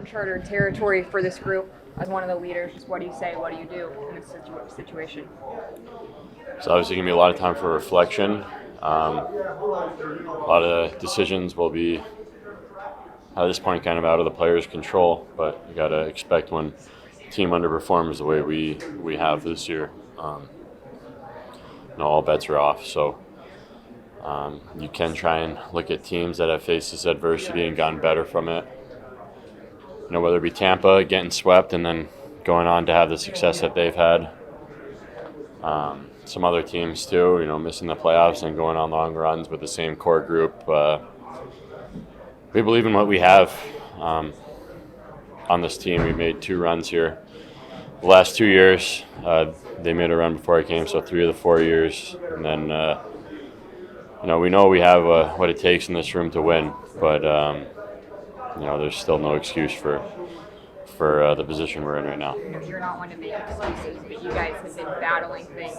uncharted territory for this group as one of the leaders. Just what do you say? What do you do in this situation? It's obviously going to be a lot of time for reflection. A lot of decisions will be at this point kind of out of the players' control, but you got to expect when the team underperforms the way we have this year, all bets are off. So you can try and look at teams that have faced this adversity and gotten better from it. Whether it be Tampa getting swept and then going on to have the success that they've had. Some other teams too, missing the playoffs and going on long runs with the same core group. We believe in what we have on this team. We made 2 runs here. The last 2 years, they made a run before I came, so 3 of the 4 years. And then, we know we have what it takes in this room to win, but there's still no excuse for the position we're in right now. You're not one to make excuses, but you guys have been battling things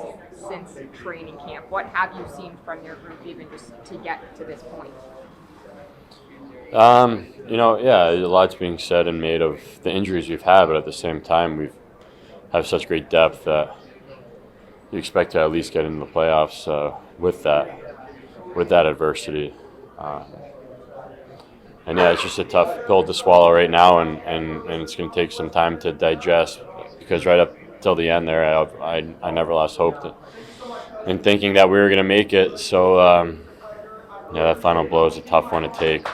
since training camp. What have you seen from your group even just to get to this point? A lot's being said and made of the injuries we've had, but at the same time, we have such great depth that you expect to at least get into the playoffs with that adversity. It's just a tough pill to swallow right now, and it's going to take some time to digest, because right up till the end there, I never lost hope in thinking that we were going to make it. So, that final blow is a tough one to take.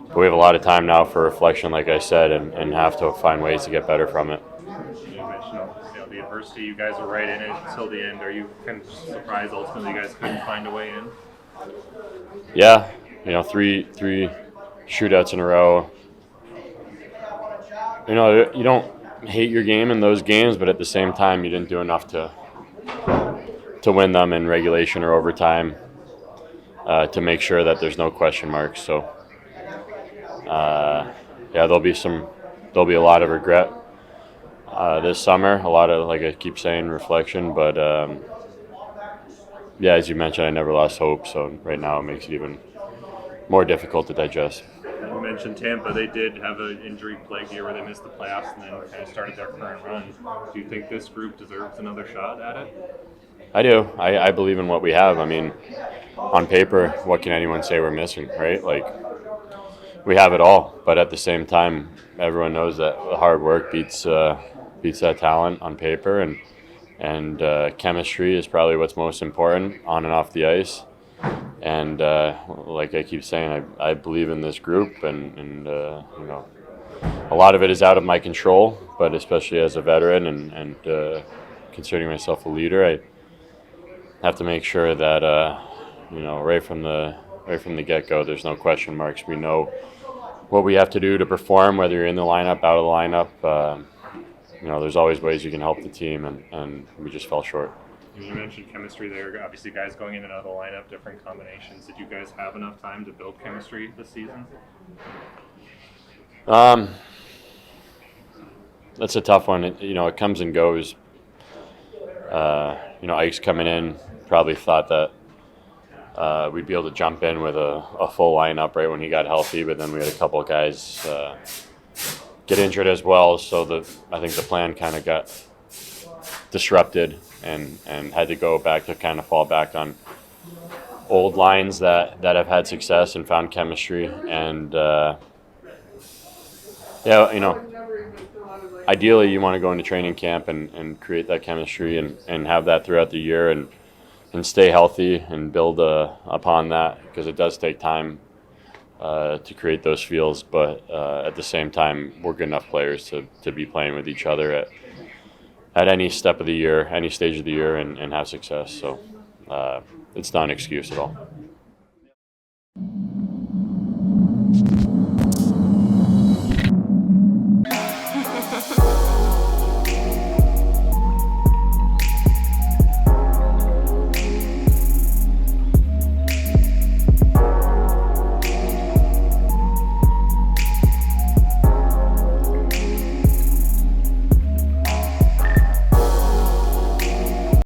But we have a lot of time now for reflection, like I said, and have to find ways to get better from it. You mentioned the adversity. You guys were right in it until the end. Are you kind of surprised ultimately you guys couldn't find a way in? Yeah, 3 shootouts in a row. You don't hate your game in those games, but at the same time, you didn't do enough to win them in regulation or overtime to make sure that there's no question marks. So, there'll be a lot of regret this summer. A lot of, like I keep saying, reflection. But as you mentioned, I never lost hope. So right now, it makes it even more difficult to digest. You mentioned Tampa. They did have an injury plague year where they missed the playoffs and then kind of started their current run. Do you think this group deserves another shot at it? I do. I believe in what we have. I mean, on paper, what can anyone say we're missing, right? Like, we have it all. But at the same time, everyone knows that the hard work beats that talent on paper, and chemistry is probably what's most important on and off the ice. And like I keep saying, I believe in this group, and a lot of it is out of my control. But especially as a veteran and considering myself a leader, I have to make sure that right from the get-go, there's no question marks. We know what we have to do to perform, whether you're in the lineup, out of the lineup. There's always ways you can help the team, and we just fell short. You mentioned chemistry there. Obviously, guys going in and out of the lineup, different combinations. Did you guys have enough time to build chemistry this season? That's a tough one. It comes and goes. Ike's coming in, probably thought that we'd be able to jump in with a full lineup right when he got healthy, but then we had a couple of guys get injured as well. So I think the plan kind of got disrupted and had to go back to kind of fall back on old lines that have had success and found chemistry. And ideally you want to go into training camp and create that chemistry and have that throughout the year and stay healthy and build upon that, because it does take time to create those feels. But at the same time, we're good enough players to be playing with each other at any step of the year, any stage of the year, and have success. So it's not an excuse at all.